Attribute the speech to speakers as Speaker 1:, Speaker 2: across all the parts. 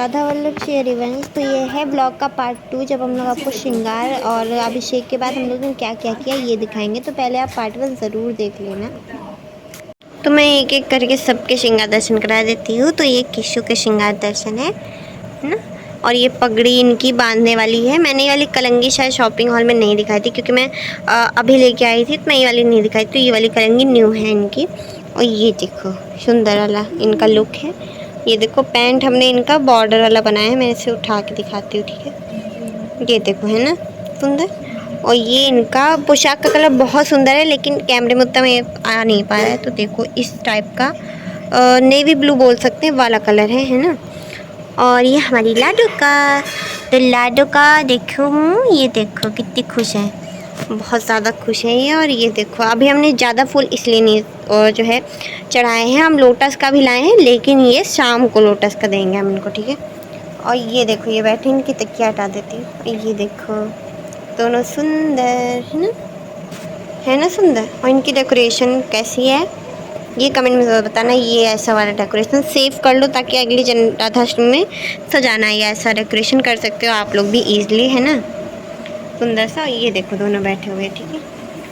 Speaker 1: Radha Vallabh share events. तो ये है ब्लॉग का पार्ट 2, जब हम लोग आपको श्रृंगार और अभिषेक के बाद हम लोगों ने क्या क्या किया ये दिखाएंगे। तो पहले आप पार्ट 1 ज़रूर देख लेना। तो मैं एक एक करके सबके श्रृंगार दर्शन करा देती हूँ। तो ये किशु के श्रृंगार दर्शन है ना। और ये पगड़ी इनकी बांधने वाली है। मैंने ये वाली कलंगी शायद शॉपिंग हॉल में नहीं दिखाई थी, क्योंकि मैं अभी लेके आई थी, तो मैं ये वाली नहीं दिखाई। तो ये वाली कलंगी न्यू है इनकी। और ये देखो सुंदर वाला इनका लुक है। ये देखो पैंट हमने इनका बॉर्डर वाला बनाया है। मैं इसे उठा के दिखाती हूँ, ठीक है। ये देखो है ना सुंदर। और ये इनका पोशाक का कलर बहुत सुंदर है, लेकिन कैमरे में उतना में आ नहीं पा रहा है। तो देखो इस टाइप का नेवी ब्लू बोल सकते हैं वाला कलर है ना। और ये हमारी लाडो का, तो लाडो का देखो ये देखो कितनी खुश है, बहुत ज़्यादा खुश है ये। और ये देखो अभी हमने ज़्यादा फूल इसलिए नहीं और जो है चढ़ाए हैं, हम लोटस का भी लाए हैं, लेकिन ये शाम को लोटस का देंगे हम इनको, ठीक है। और ये देखो ये बैठे, इनकी तकिया हटा देती हूँ। ये देखो दोनों सुंदर है ना सुंदर। और इनकी डेकोरेशन कैसी है ये कमेंट में ज़रूर बताना। ये ऐसा वाला डेकोरेशन सेव कर लो, ताकि अगली राधाष्टमी में सजाना है, ऐसा डेकोरेशन कर सकते हो आप लोग भी ईजिली, है ना सुंदर सा। ये देखो दोनों बैठे हुए, ठीक है।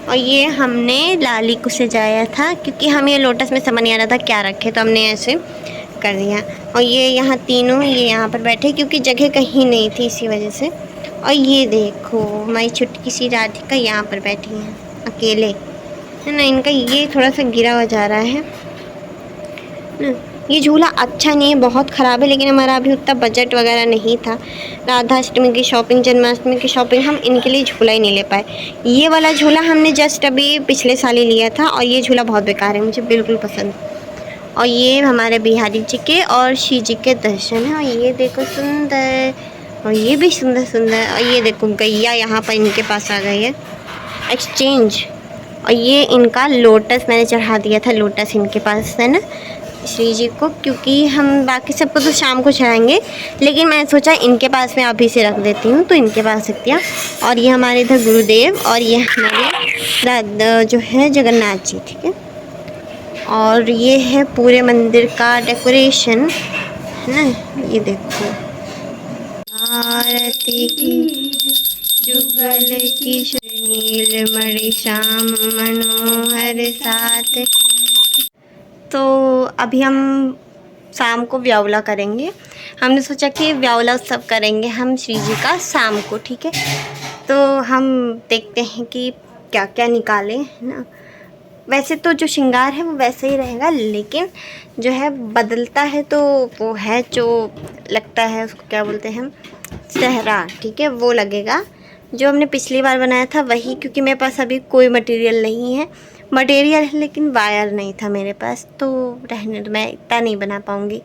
Speaker 1: और ये हमने लाली को सजाया था, क्योंकि हम ये लोटस में समझ नहीं आ रहा था क्या रखे, तो हमने ऐसे कर दिया। और ये यहाँ तीनों ये यहाँ पर बैठे, क्योंकि जगह कहीं नहीं थी इसी वजह से। और ये देखो हमारी छुटकी सी राधिका यहाँ पर बैठी हैं अकेले, है ना। इनका ये थोड़ा सा गिरा हुआ जा रहा है ना। ये झूला अच्छा नहीं है, बहुत ख़राब है, लेकिन हमारा अभी उतना बजट वगैरह नहीं था। राधाष्टमी की शॉपिंग, जन्माष्टमी की शॉपिंग, हम इनके लिए झूला ही नहीं ले पाए। ये वाला झूला हमने जस्ट अभी पिछले साल ही लिया था, और ये झूला बहुत बेकार है, मुझे बिल्कुल पसंद। और ये हमारे बिहारी जी के और शिव जी के दर्शन है। और ये देखो सुंदर, और ये भी सुंदर सुंदर। और ये देखो गैया यहाँ पर इनके पास आ गई है एक्सचेंज। और ये इनका लोटस मैंने चढ़ा दिया था, लोटस इनके पास है ना श्री जी को, क्योंकि हम बाकी सबको तो शाम को चढ़ाएंगे, लेकिन मैं सोचा इनके पास में अभी से रख देती हूँ, तो इनके पास रख दिया। और ये हमारे इधर गुरुदेव, और ये हमारे जो है जगन्नाथ जी, ठीक है। और ये है पूरे मंदिर का डेकोरेशन, है ना। ये देखो आरती की जुगल की नीलमणि श्याम मनोहर साथ। तो अभी हम शाम को व्यावला करेंगे। हमने सोचा कि व्यावला उत्सव करेंगे हम श्री जी का शाम को, ठीक है। तो हम देखते हैं कि क्या क्या निकालें, है ना। वैसे तो जो श्रृंगार है वो वैसे ही रहेगा, लेकिन जो है बदलता है, तो वो है जो लगता है उसको क्या बोलते हैं हम, सहरा, ठीक है, वो लगेगा। जो हमने पिछली बार बनाया था वही, क्योंकि मेरे पास अभी कोई मटेरियल नहीं है। मटेरियल है लेकिन वायर नहीं था मेरे पास, तो रहने दो, मैं इतना नहीं बना पाऊँगी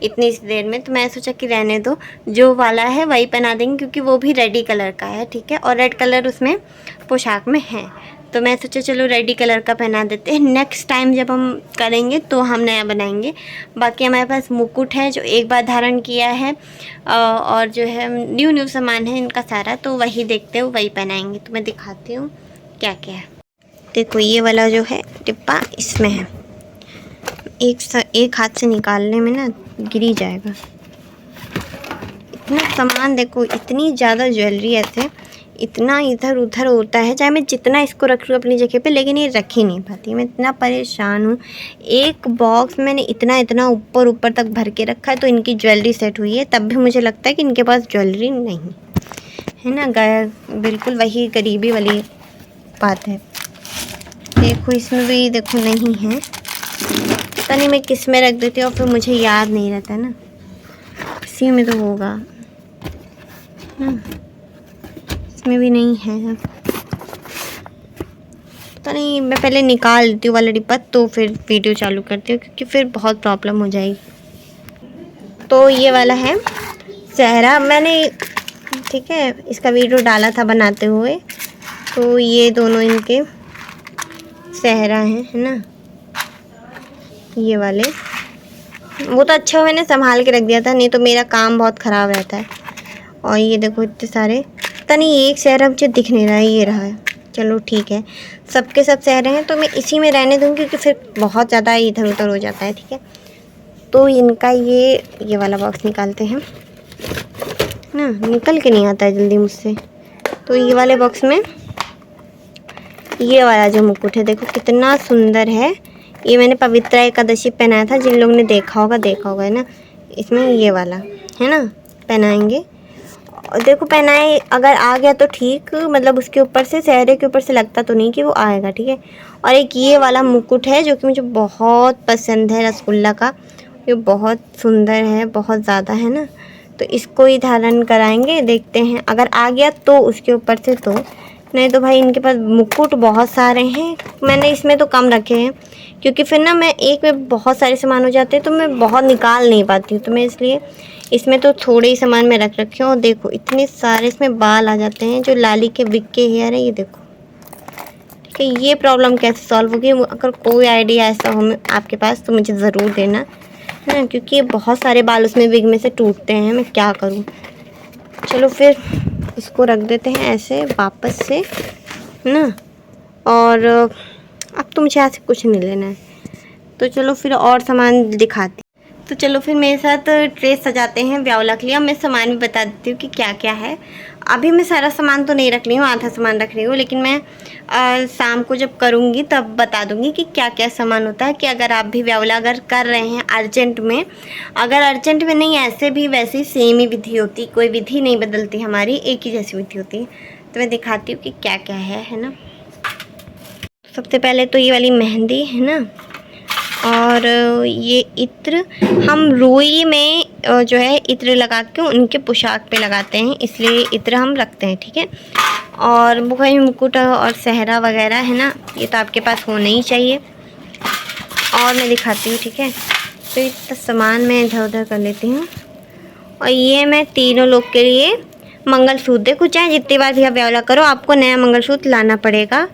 Speaker 1: इतनी देर में। तो मैं सोचा कि रहने दो, जो वाला है वही पहना देंगे, क्योंकि वो भी रेडी कलर का है, ठीक है। और रेड कलर उसमें पोशाक में है, तो मैं सोचा चलो रेडी कलर का पहना देते हैं। नेक्स्ट टाइम जब हम करेंगे तो हम नया बनाएंगे। बाकी हमारे पास मुकुट है जो एक बार धारण किया है, और जो है न्यू सामान है इनका सारा, तो वही देखते हो वही पहनाएंगे। तो मैं दिखाती हूँ क्या क्या है। देखो ये वाला जो है डिब्बा इसमें है, एक हाथ से निकालने में ना गिर ही जाएगा। इतना सामान देखो, इतनी ज़्यादा ज्वेलरी ऐसे इतना इधर उधर होता है, चाहे मैं जितना इसको रख लूँ अपनी जगह पे, लेकिन ये रख ही नहीं पाती। मैं इतना परेशान हूँ। एक बॉक्स मैंने इतना ऊपर तक भर के रखा है, तो इनकी ज्वेलरी सेट हुई है, तब भी मुझे लगता है कि इनके पास ज्वेलरी नहीं है ना। बिल्कुल वही गरीबी वाली बात है। देखो इसमें भी देखो नहीं है, पता नहीं मैं किस में रख देती हूँ, और फिर मुझे याद नहीं रहता ना, इसी में तो होगा ना, इसमें भी नहीं है। पता नहीं, मैं पहले निकाल देती हूँ वाला डिब्बा, तो फिर वीडियो चालू करती हूँ, क्योंकि फिर बहुत प्रॉब्लम हो जाएगी। तो ये वाला है सहरा, मैंने ठीक है इसका वीडियो डाला था बनाते हुए। तो ये दोनों इनके सहरा है ना, ये वाले। वो तो अच्छा मैंने संभाल के रख दिया था, नहीं तो मेरा काम बहुत ख़राब रहता है। और ये देखो इतने सारे, पता नहीं एक सहरा मुझे दिख नहीं रहा है, ये रहा है। चलो ठीक है, सबके सब सहरे हैं, तो मैं इसी में रहने दूँगी, क्योंकि फिर बहुत ज़्यादा इधर उधर हो जाता है, ठीक है। तो इनका ये वाला बॉक्स निकालते हैं। ना, निकल के नहीं आता है जल्दी मुझसे। तो ये वाले बॉक्स में ये वाला जो मुकुट है देखो कितना सुंदर है। ये मैंने पवित्रा एकादशी पहनाया था, जिन लोगों ने देखा होगा है ना। इसमें ये वाला है ना, पहनाएंगे। और देखो पहनाए, अगर आ गया तो ठीक, मतलब उसके ऊपर से, चेहरे के ऊपर से लगता तो नहीं कि वो आएगा, ठीक है। और एक ये वाला मुकुट है जो कि मुझे बहुत पसंद है, रसगुल्ला का। ये बहुत सुंदर है, बहुत ज़्यादा, है ना। तो इसको ही धारण कराएंगे, देखते हैं अगर आ गया तो उसके ऊपर से, तो नहीं तो भाई इनके पास मुकुट बहुत सारे हैं। मैंने इसमें तो कम रखे हैं क्योंकि फिर ना मैं एक में बहुत सारे सामान हो जाते हैं तो मैं बहुत निकाल नहीं पाती हूँ, तो मैं इसलिए इसमें तो थोड़े ही सामान में रख रखे हैं। और देखो इतने सारे इसमें बाल आ जाते हैं, जो लाली के विग के हेयर है, ये देखो। ठीक है, ये प्रॉब्लम कैसे सॉल्व होगी? अगर कोई आइडिया ऐसा हो आपके पास तो मुझे ज़रूर देना, है ना, क्योंकि बहुत सारे बाल उसमें विग में से टूटते हैं, मैं क्या करूँ। चलो फिर इसको रख देते हैं ऐसे वापस से, है ना। और अब तो मुझे यहाँ से कुछ नहीं लेना है, तो चलो फिर और सामान दिखाते। तो चलो फिर मेरे साथ ट्रे सजाते हैं व्यावला के लिए। मैं सामान भी बता देती हूँ कि क्या क्या है। अभी मैं सारा सामान तो नहीं रख रही हूँ, आधा सामान रख रही हूँ, लेकिन मैं शाम को जब करूँगी तब बता दूँगी कि क्या क्या सामान होता है। कि अगर आप भी व्यावला अगर कर रहे हैं अर्जेंट में, अगर अर्जेंट में नहीं, ऐसे भी वैसे ही सेम ही विधि होती, कोई विधि नहीं बदलती हमारी, एक ही जैसी विधि होती है। तो मैं दिखाती हूँ कि क्या क्या है ना। सबसे पहले तो ये वाली मेहंदी है ना, और ये इत्र हम रुई में जो है इत्र लगा के उनके पोशाक पे लगाते हैं, इसलिए इत्र हम रखते हैं, ठीक है। और वही मुकुट और सहरा वगैरह है ना, ये तो आपके पास होना ही चाहिए। और मैं दिखाती हूँ, ठीक है। तो इतना सामान मैं इधर उधर कर लेती हूँ। और ये मैं तीनों लोग के लिए मंगलसूत्र, देखो चाहे जितनी बार भी आप व्यावला करो आपको नया मंगलसूत्र लाना पड़ेगा।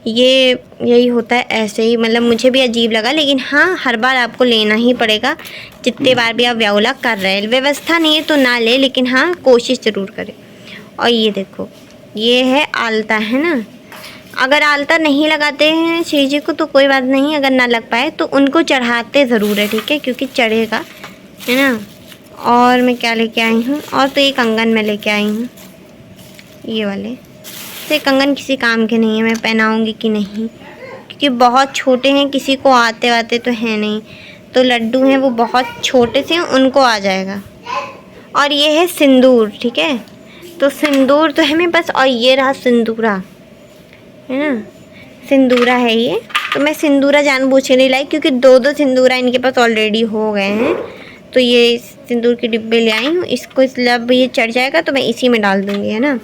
Speaker 1: ये यही होता है ऐसे ही, मतलब मुझे भी अजीब लगा, लेकिन हाँ हर बार आपको लेना ही पड़ेगा जितने बार भी आप व्यावला कर रहे हैं। व्यवस्था नहीं है तो ना ले, लेकिन हाँ कोशिश ज़रूर करें। और ये देखो ये है आलता, है ना। अगर आलता नहीं लगाते हैं श्री जी को तो कोई बात नहीं, अगर ना लग पाए तो उनको चढ़ाते ज़रूर है, ठीक है, क्योंकि चढ़ेगा, है ना। और मैं क्या लेके आई हूँ, और तो ये कंगन मैं लेके आई हूँ, ये वाले। तो कंगन किसी काम के नहीं है, मैं पहनाऊँगी कि नहीं, क्योंकि बहुत छोटे हैं, किसी को आते वाते तो है नहीं। तो लड्डू हैं वो बहुत छोटे से हैं, उनको आ जाएगा। और ये है सिंदूर, ठीक है। तो सिंदूर तो है मेरे पास, और ये रहा सिंदूरा, है ना, सिंदूरा है ये। तो मैं सिंदूरा जानबूझ के नहीं लाई क्योंकि दो दो सिंदूरा इनके पास ऑलरेडी हो गए हैं। तो ये सिंदूर के डिब्बे ले आई हूँ, इसको जब ये चढ़ जाएगा तो मैं इसी में डाल दूँगी, है ना।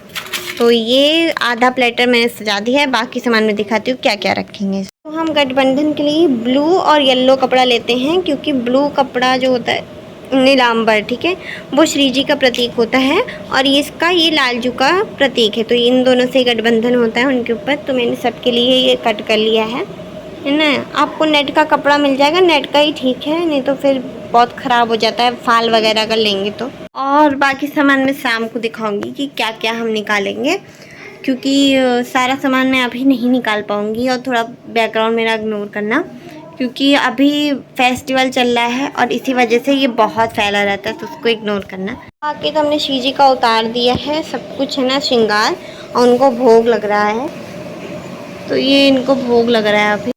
Speaker 1: तो ये आधा प्लेटर मैंने सजा दिया है, बाकी सामान में दिखाती हूँ क्या क्या रखेंगे। तो हम गठबंधन के लिए ब्लू और येलो कपड़ा लेते हैं, क्योंकि ब्लू कपड़ा जो होता है नीलांबर, ठीक है, वो श्री जी का प्रतीक होता है, और इसका ये लालजू का प्रतीक है। तो इन दोनों से गठबंधन होता है उनके ऊपर। तो मैंने सबके लिए ये कट कर लिया है ना। आपको नेट का कपड़ा मिल जाएगा, नेट का ही ठीक है, नहीं तो फिर बहुत ख़राब हो जाता है फाल वगैरह अगर लेंगे तो। और बाकी सामान मैं शाम को दिखाऊंगी कि क्या क्या हम निकालेंगे, क्योंकि सारा सामान मैं अभी नहीं निकाल पाऊंगी। और थोड़ा बैकग्राउंड मेरा इग्नोर करना, क्योंकि अभी फेस्टिवल चल रहा है और इसी वजह से ये बहुत फैला रहता है, तो उसको इग्नोर करना। बाकी तो हमने श्री जी का उतार दिया है सब कुछ, है ना, श्रृंगार, और उनको भोग लग रहा है। तो ये इनको भोग लग रहा है अभी।